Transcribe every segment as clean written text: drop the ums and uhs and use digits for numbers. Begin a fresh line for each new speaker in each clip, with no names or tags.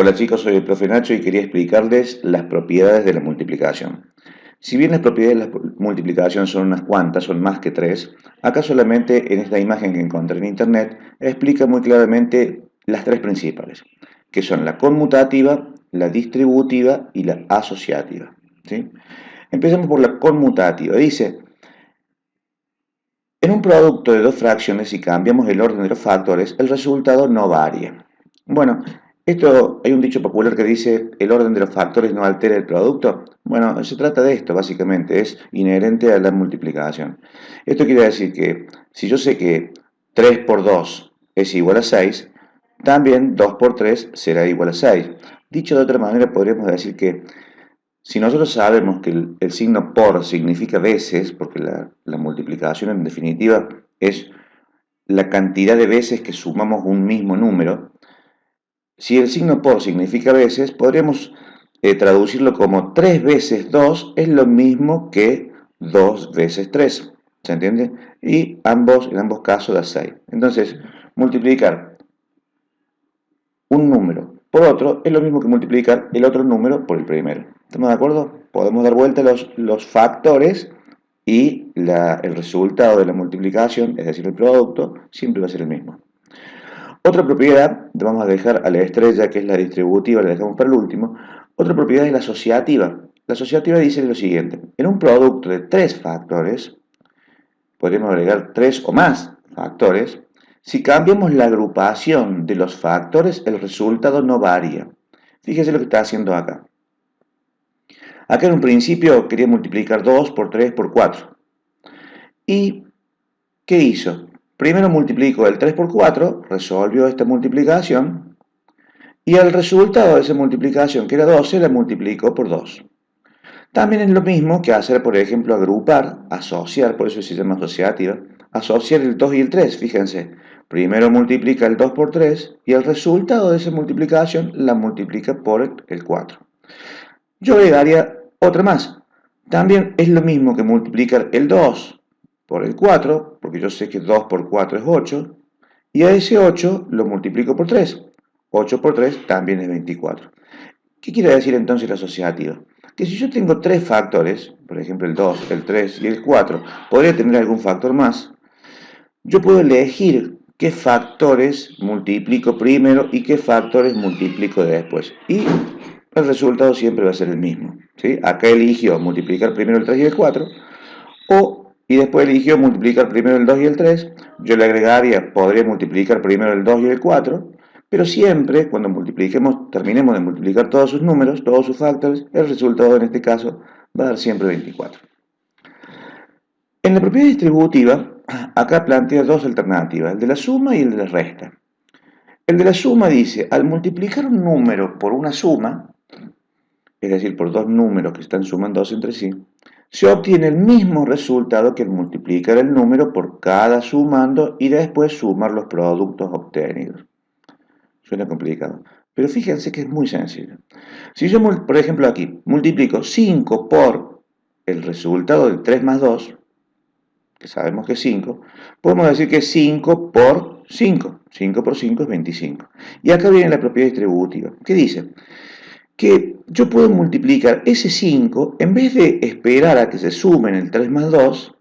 Hola chicos, soy el profe Nacho y quería explicarles las propiedades de la multiplicación. Si bien las propiedades de la multiplicación son unas cuantas, son más que tres, acá solamente en esta imagen que encontré en internet explica muy claramente las tres principales, que son la conmutativa, la distributiva y la asociativa. ¿Sí? Empecemos por la conmutativa. Dice, en un producto de dos fracciones, si cambiamos el orden de los factores, el resultado no varía. Bueno, hay un dicho popular que dice, el orden de los factores no altera el producto. Bueno, se trata de esto, básicamente, es inherente a la multiplicación. Esto quiere decir que si yo sé que 3 por 2 es igual a 6, también 2 por 3 será igual a 6. Dicho de otra manera, podríamos decir que si nosotros sabemos que el signo por significa veces, porque la multiplicación en definitiva es la cantidad de veces que sumamos un mismo número, si el signo por significa veces, podríamos traducirlo como 3 veces 2 es lo mismo que 2 veces 3. ¿Se entiende? Y en ambos casos da 6. Entonces, multiplicar un número por otro es lo mismo que multiplicar el otro número por el primero. ¿Estamos de acuerdo? Podemos dar vuelta los factores y el resultado de la multiplicación, es decir, el producto, siempre va a ser el mismo. Otra propiedad, vamos a dejar a la estrella, que es la distributiva, la dejamos para el último. Otra propiedad es la asociativa. La asociativa dice lo siguiente: en un producto de tres factores, podemos agregar tres o más factores. Si cambiamos la agrupación de los factores, el resultado no varía. Fíjese lo que está haciendo acá. Acá en un principio quería multiplicar 2 por 3 por 4. ¿Y qué hizo? Primero multiplicó el 3 por 4, resolvió esta multiplicación, y el resultado de esa multiplicación, que era 12, la multiplicó por 2. También es lo mismo que hacer, por ejemplo, agrupar, asociar, por eso se llama asociativa, asociar el 2 y el 3, fíjense. Primero multiplica el 2 por 3 y el resultado de esa multiplicación la multiplica por el 4. Yo agregaría otra más. También es lo mismo que multiplicar el 2 por el 4, porque yo sé que 2 por 4 es 8, y a ese 8 lo multiplico por 3. 8 por 3 también es 24. ¿Qué quiere decir entonces la asociativa? Que si yo tengo tres factores, por ejemplo el 2, el 3 y el 4, podría tener algún factor más, yo puedo elegir qué factores multiplico primero y qué factores multiplico después. Y el resultado siempre va a ser el mismo. ¿Sí? Acá eligió multiplicar primero el 3 y el 4, y después eligió multiplicar primero el 2 y el 3. Yo le agregaría, podría multiplicar primero el 2 y el 4, pero siempre cuando terminemos de multiplicar todos sus números, todos sus factores, el resultado en este caso va a dar siempre 24. En la propiedad distributiva, acá plantea dos alternativas, el de la suma y el de la resta. El de la suma dice, al multiplicar un número por una suma, es decir, por dos números que están sumándose entre sí, se obtiene el mismo resultado que al multiplicar el número por cada sumando y después sumar los productos obtenidos. Suena complicado, pero fíjense que es muy sencillo. Si yo, por ejemplo, aquí multiplico 5 por el resultado de 3 más 2, que sabemos que es 5, podemos decir que es 5 por 5. 5 por 5 es 25. Y acá viene la propiedad distributiva, que dice que yo puedo multiplicar ese 5, en vez de esperar a que se sumen el 3 más 2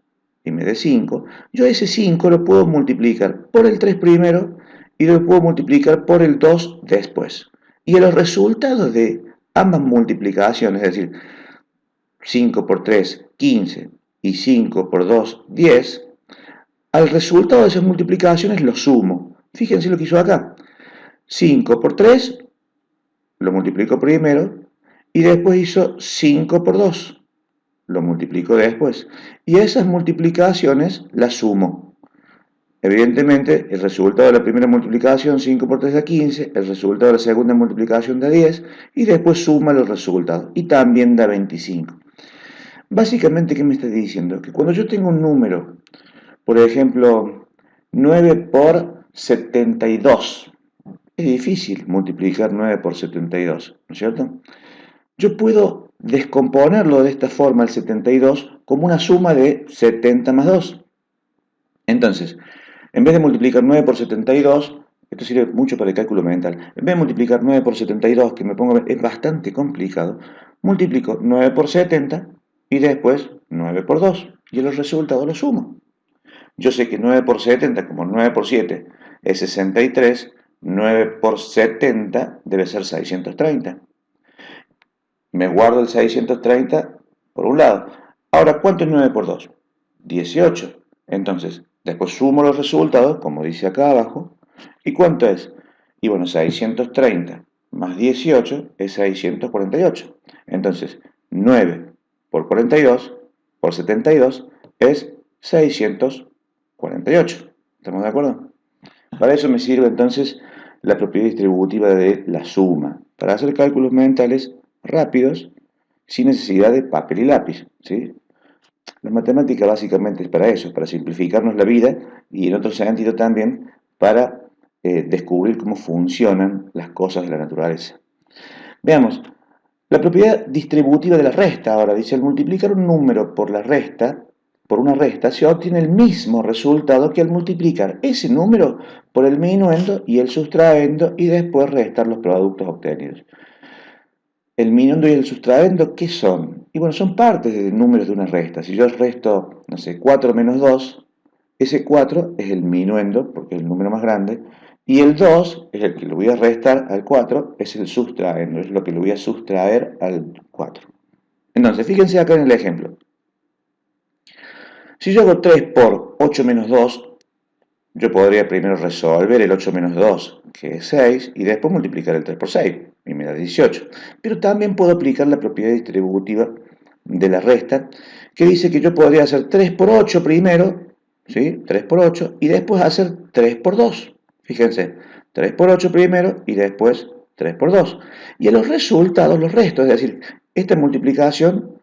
y me dé 5, yo ese 5 lo puedo multiplicar por el 3 primero y lo puedo multiplicar por el 2 después. Y los resultados de ambas multiplicaciones, es decir, 5 por 3, 15 y 5 por 2, 10, al resultado de esas multiplicaciones lo sumo. Fíjense lo que hizo acá. 5 por 3 lo multiplico primero y después hizo 5 por 2. Lo multiplico después. Y esas multiplicaciones las sumo. Evidentemente, el resultado de la primera multiplicación, 5 por 3 da 15, el resultado de la segunda multiplicación da 10, y después suma los resultados, y también da 25. Básicamente, ¿qué me está diciendo? Que cuando yo tengo un número, por ejemplo, 9 por 72, es difícil multiplicar 9 por 72, ¿no es cierto? Yo puedo descomponerlo de esta forma, el 72, como una suma de 70 más 2. Entonces, en vez de multiplicar 9 por 72, Esto sirve mucho para el cálculo mental. En vez de multiplicar 9 por 72, que me pongo a ver, es bastante complicado, multiplico 9 por 70 y después 9 por 2. Y los resultados los sumo. Yo sé que 9 por 70, como 9 por 7 es 63, 9 por 70 debe ser 630. Me guardo el 630 por un lado. Ahora, ¿cuánto es 9 por 2? 18. Entonces, después sumo los resultados, como dice acá abajo. ¿Y cuánto es? Y bueno, 630 más 18 es 648. Entonces, 9 por 42 por 72 es 648. ¿Estamos de acuerdo? Para eso me sirve entonces la propiedad distributiva de la suma, para hacer cálculos mentales rápidos sin necesidad de papel y lápiz, ¿sí? La matemática básicamente es para eso, para simplificarnos la vida y en otro sentido también para descubrir cómo funcionan las cosas de la naturaleza. Veamos, la propiedad distributiva de la resta ahora dice, al multiplicar un número por la resta, por una resta, se obtiene el mismo resultado que al multiplicar ese número por el minuendo y el sustraendo y después restar los productos obtenidos. El minuendo y el sustraendo, ¿qué son? Y bueno, son partes de números de una resta. Si yo resto, no sé, 4 menos 2, ese 4 es el minuendo, porque es el número más grande, y el 2 es el que le voy a restar al 4, es el sustraendo, es lo que le voy a sustraer al 4. Entonces, fíjense acá en el ejemplo. Si yo hago 3 por 8 menos 2, yo podría primero resolver el 8 menos 2, que es 6, y después multiplicar el 3 por 6, y me da 18. Pero también puedo aplicar la propiedad distributiva de la resta, que dice que yo podría hacer 3 por 8 primero, ¿sí? 3 por 8, y después hacer 3 por 2. Fíjense, 3 por 8 primero, y después 3 por 2. Y a los resultados los resto, es decir, esta multiplicación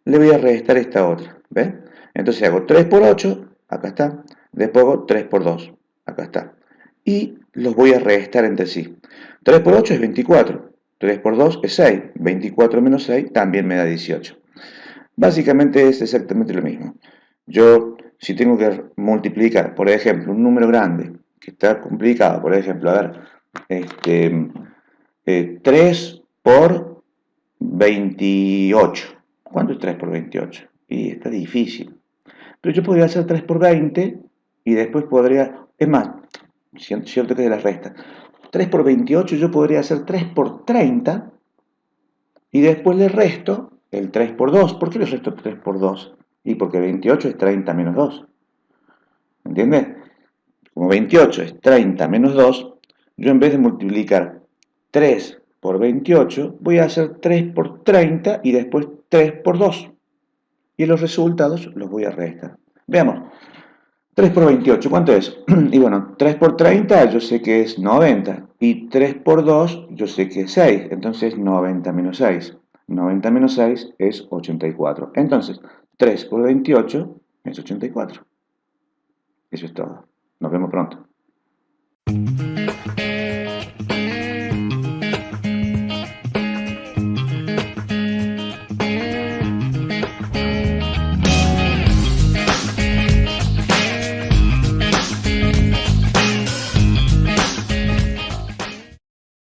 le voy a restar esta otra, ¿ves? Entonces hago 3 por 8, acá está, después hago 3 por 2, acá está. Y los voy a restar entre sí. 3 por 8 es 24, 3 por 2 es 6, 24 menos 6 también me da 18. Básicamente es exactamente lo mismo. Yo, si tengo que multiplicar, por ejemplo, un número grande, que está complicado, por ejemplo, a ver, 3 por 28. ¿Cuánto es 3 por 28? Y está difícil. Pero yo podría hacer 3 por 20 y después podría, es más, cierto que de la resta. 3 por 28 yo podría hacer 3 por 30 y después le resto el 3 por 2. ¿Por qué le resto 3 por 2? Y porque 28 es 30 menos 2. ¿Entiendes? Como 28 es 30 menos 2, yo en vez de multiplicar 3 por 28, voy a hacer 3 por 30 y después 3 por 2. Y los resultados los voy a restar. Veamos, 3 por 28, ¿cuánto es? Y bueno, 3 por 30 yo sé que es 90. Y 3 por 2 yo sé que es 6. Entonces 90 menos 6. 90 menos 6 es 84. Entonces, 3 por 28 es 84. Eso es todo. Nos vemos pronto.